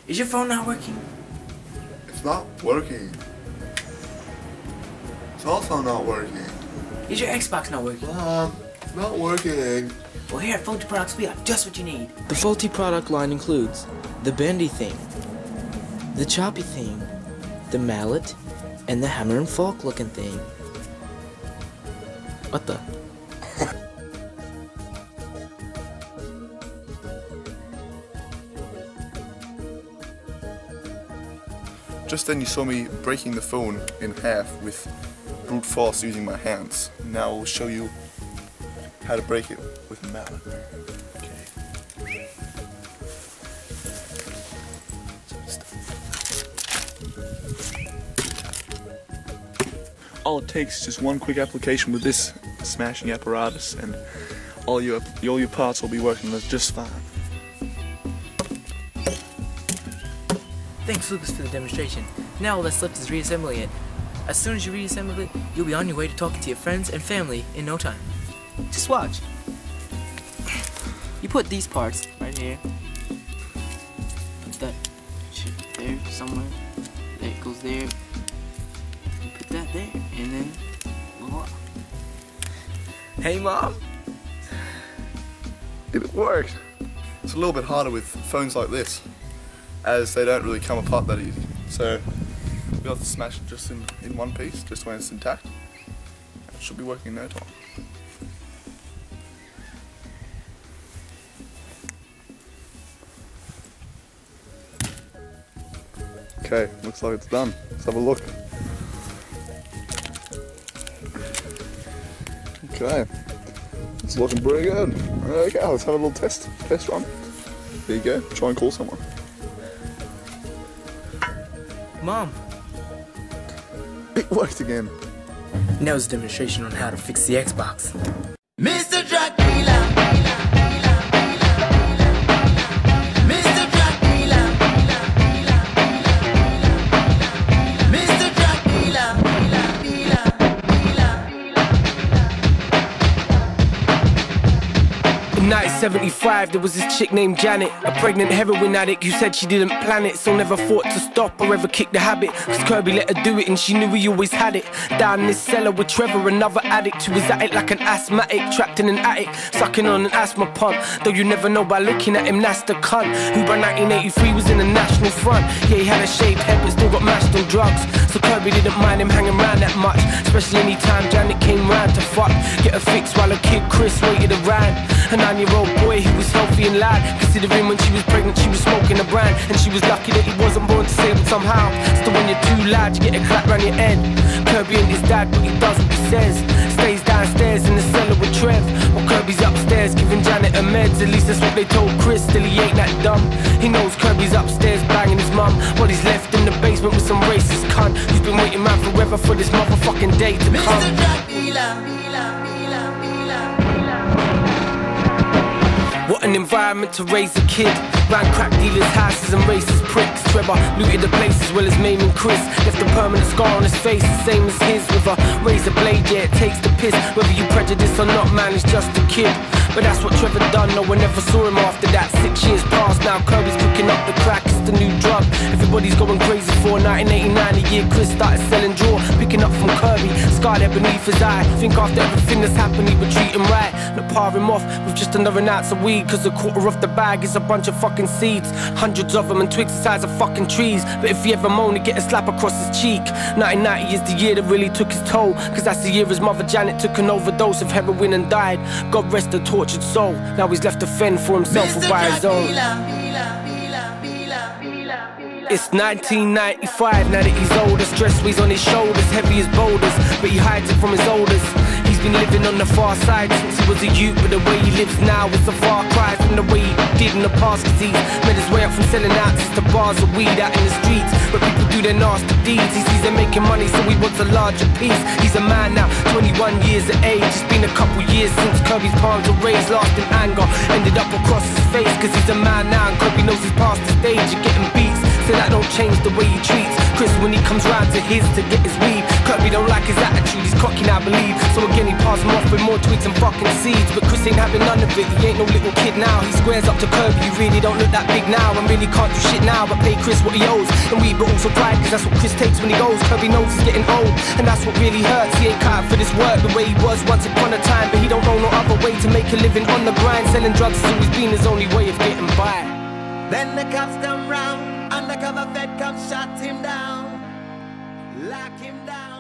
Is your phone not working? It's not working. It's also not working. Is your Xbox not working? Not working. Well, here at Faulty Products, we have just what you need. The Faulty product line includes the bendy thing, the choppy thing, the mallet, and the hammer and fork looking thing. What the? Just then you saw me breaking the phone in half with brute force using my hands. Now I'll show you how to break it with a mallet. Okay. All it takes is just one quick application with this smashing apparatus, and all your parts will be working just fine. Thanks, Lucas, for the demonstration. Now all that's left is reassembling it. As soon as you reassemble it, you'll be on your way to talking to your friends and family in no time. Just watch. You put these parts right here. Put that shit there somewhere. That goes there. You put that there, and then voila. Hey, Mom. It worked. It's a little bit harder with phones like this, as they don't really come apart that easy. So we'll have to smash it just in one piece, just when it's intact. It should be working in no time. Okay, looks like it's done. Let's have a look. Okay, it's looking pretty good. Okay, let's have a little test run. There you go, try and call someone. Mom. It worked again. Now it's a demonstration on how to fix the Xbox. Mr. Dracula. Mr. Dracula. Mr. Dracula. In 1975, there was this chick named Janet, a pregnant heroin addict who said she didn't plan it, so never thought to stop or ever kick the habit. Cause Kirby let her do it and she knew he always had it. Down in this cellar with Trevor, another addict who was at it like an asthmatic, trapped in an attic, sucking on an asthma pump. Though you never know by looking at him, that's the cunt who by 1983 was in the National Front. Yeah, he had a shaved head but still got mashed on drugs, so Kirby didn't mind him hanging around that much, especially anytime Janet came round to fuck, get her fixed while her kid Chris waited around. A 9-year-old boy who was healthy and loud, considering when she was pregnant she was smoking a brand, and she was lucky that he wasn't born disabled somehow. Still when you're too loud you get a clap round your head. Kirby ain't his dad but he does what he says, stays downstairs in the cellar with Trev, while Kirby's upstairs giving Janet her meds. At least that's what they told Chris, still he ain't that dumb. He knows Kirby's upstairs banging his mum, while he's left in the basement with some racist cunt who's been waiting around forever for this motherfucking day to come. Mr. Dracula. What an environment to raise a kid. Ran crack dealers' houses and racist pricks. Trevor looted the place as well as maiming Chris. Left a permanent scar on his face, the same as his. With a razor blade, yeah, it takes the piss. Whether you prejudice or not, man, it's just a kid. But that's what Trevor done, no one ever saw him after that. 6 years passed, now Kirby's picking up the crack, it's the new drug everybody's going crazy for. 1989, the year Chris started selling draw, picking up from Kirby, scar there beneath his eye. Think after everything that's happened he would treat him right, not par him off with just another ounce of weed. Cause a quarter of the bag is a bunch of fucking seeds, hundreds of them and twigs the size of fucking trees. But if he ever moan, he'd get a slap across his cheek. 1990 is the year that really took his toll, cause that's the year his mother Janet took an overdose of heroin and died. God rest her tortured soul, now he's left to fend for himself or by his own. It's 1995, now that he's older, stress weighs on his shoulders, heavy as boulders, but he hides it from his elders. He's been living on the far side since he was a youth, but the way he lives now is a far cry from the way he did in the past. Cause he's made his way up from selling ounces to bars of weed out in the streets, where people do their nasty deeds. He sees them making money, so he wants a larger piece. He's a man now, 21 years of age. It's been a couple years since Kirby's palms were raised, lost in anger, ended up across his face. Cause he's a man now and Kirby knows he's past the stage of getting beats. Said that don't change the way he treats Chris when he comes round to his to get his weed. Kirby don't like his attitude, he's cocky now, I believe. So again he passed him off with more twigs and fucking seeds. But Chris ain't having none of it, he ain't no little kid now. He squares up to Kirby, you really don't look that big now. And really can't do shit now but pay Chris what he owes. And we but also pride, cause that's what Chris takes when he goes. Kirby knows he's getting old, and that's what really hurts. He ain't cut out for this work the way he was once upon a time. But he don't know no other way to make a living on the grind. Selling drugs has always been his only way of getting by. Then the cops come round, undercover Fed come shut him down, lock him down.